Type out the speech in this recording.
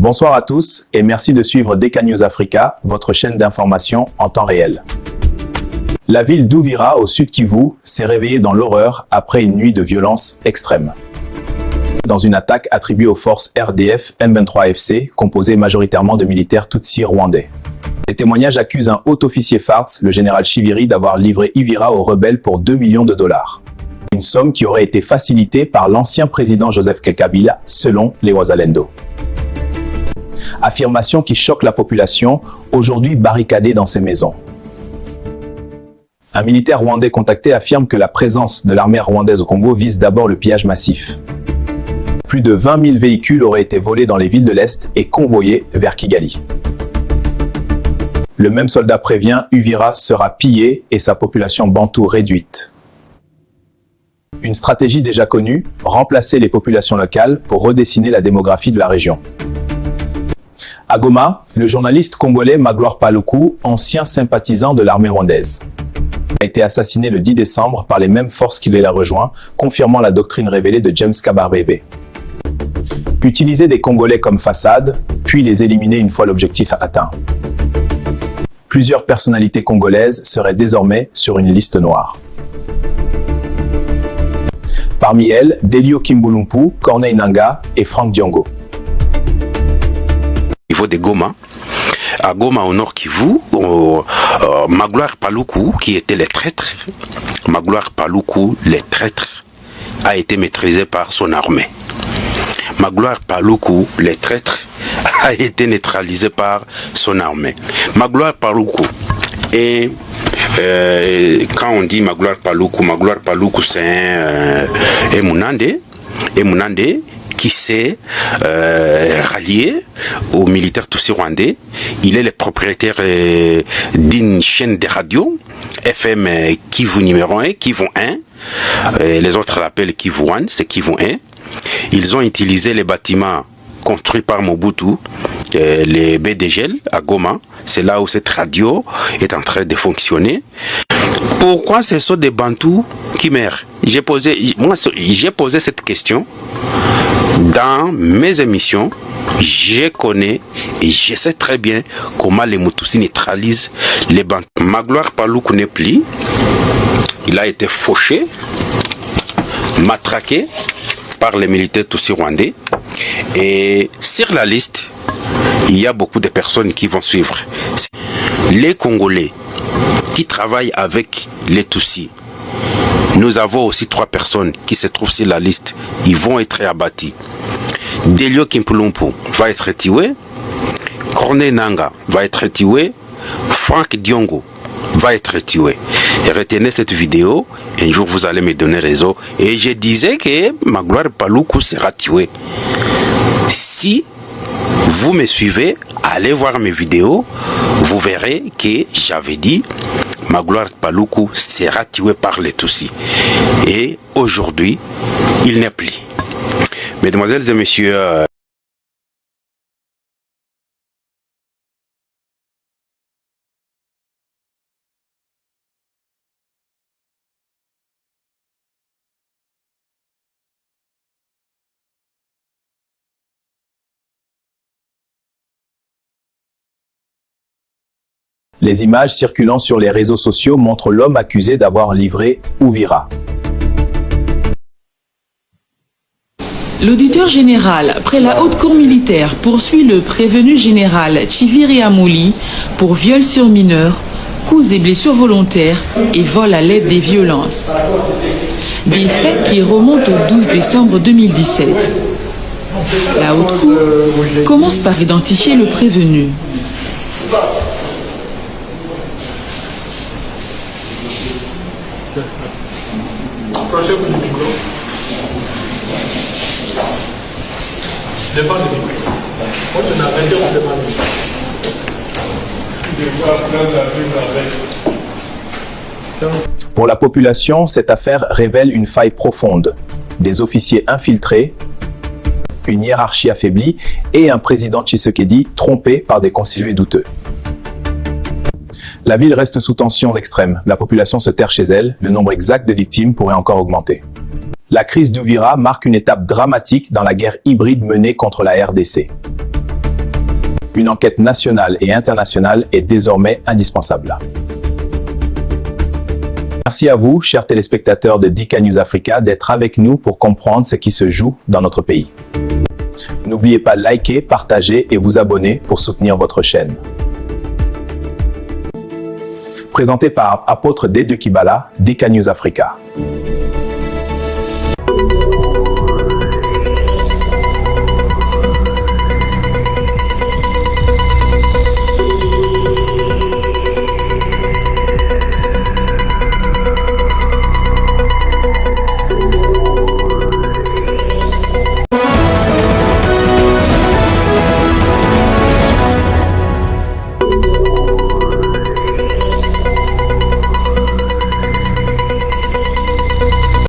Bonsoir à tous et merci de suivre DK News Africa, votre chaîne d'information en temps réel. La ville d'Uvira, au sud Kivu, s'est réveillée dans l'horreur après une nuit de violence extrême. Dans une attaque attribuée aux forces RDF M23FC, composées majoritairement de militaires Tutsis rwandais. Les témoignages accusent un haut officier FARDC, le général Chiviri, d'avoir livré Uvira aux rebelles pour 2 millions de dollars. Une somme qui aurait été facilitée par l'ancien président Joseph Kabila, selon les Wazalendo. Affirmation qui choque la population, aujourd'hui barricadée dans ses maisons. Un militaire rwandais contacté affirme que la présence de l'armée rwandaise au Congo vise d'abord le pillage massif. Plus de 20 000 véhicules auraient été volés dans les villes de l'Est et convoyés vers Kigali. Le même soldat prévient, Uvira sera pillé et sa population bantoue réduite. Une stratégie déjà connue, remplacer les populations locales pour redessiner la démographie de la région. À Goma, le journaliste congolais Magloire Paluku, ancien sympathisant de l'armée rwandaise, a été assassiné le 10 décembre par les mêmes forces qui les rejoint, confirmant la doctrine révélée de James Kabarebe. Utiliser des Congolais comme façade, puis les éliminer une fois l'objectif atteint. Plusieurs personnalités congolaises seraient désormais sur une liste noire. Parmi elles, Delio Kimbulumpu, Corneille Nangaa et Franck Diongo. Au niveau de Goma, à Goma au nord Kivu, Magloire Paluku, qui était le traître, Magloire Paluku, le traître, a été maîtrisé par son armée. Magloire Paluku, le traître, a été neutralisé par son armée. Magloire Paluku, et quand on dit Magloire Paluku c'est un Munande qui s'est rallié aux militaires Tutsis rwandais. Il est le propriétaire d'une chaîne de radio, FM Kivu numéro 1, Kivu 1. Les autres l'appellent Kivu 1, c'est Kivu 1. Ils ont utilisé les bâtiments construits par Mobutu, les BDGL à Goma. C'est là où cette radio est en train de fonctionner. Pourquoi ce sont des Bantous qui meurent? J'ai posé cette question dans mes émissions. Je connais et je sais très bien comment les Mututsis neutralisent les Bantous. Magloire Paluku n'est plus. Il a été fauché, matraqué par les militaires Tutsis rwandais. Et sur la liste, il y a beaucoup de personnes qui vont suivre. Les Congolais qui travaillent avec les Tutsis. Nous avons aussi 3 personnes qui se trouvent sur la liste. Ils vont être abattus. Delio Kimbulumpu va être tué. Corneille Nangaa va être tué. Franck Diongo va être tué. Et retenez cette vidéo. Un jour, vous allez me donner raison. Et je disais que Magloire Paluku sera tué. Si vous me suivez, allez voir mes vidéos. Vous verrez que j'avais dit Magloire Paluku sera tué par les Tutsis. Et aujourd'hui, il n'est plus. Mesdemoiselles et messieurs, les images circulant sur les réseaux sociaux montrent l'homme accusé d'avoir livré Uvira. L'auditeur général, près la haute cour militaire, poursuit le prévenu général Chiviri Amouli pour viol sur mineur, coups et blessures volontaires et vol à l'aide des violences. Des faits qui remontent au 12 décembre 2017. La haute cour commence par identifier le prévenu. Pour la population, cette affaire révèle une faille profonde. Des officiers infiltrés, une hiérarchie affaiblie et un président Tshisekedi trompé par des conseillers douteux. La ville reste sous tension extrême. La population se terre chez elle. Le nombre exact de victimes pourrait encore augmenter. La crise d'Uvira marque une étape dramatique dans la guerre hybride menée contre la RDC. Une enquête nationale et internationale est désormais indispensable. Merci à vous, chers téléspectateurs de Dika News Africa, d'être avec nous pour comprendre ce qui se joue dans notre pays. N'oubliez pas de liker, partager et vous abonner pour soutenir votre chaîne. Présenté par Apôtre D. de Kibala, Dika News Africa.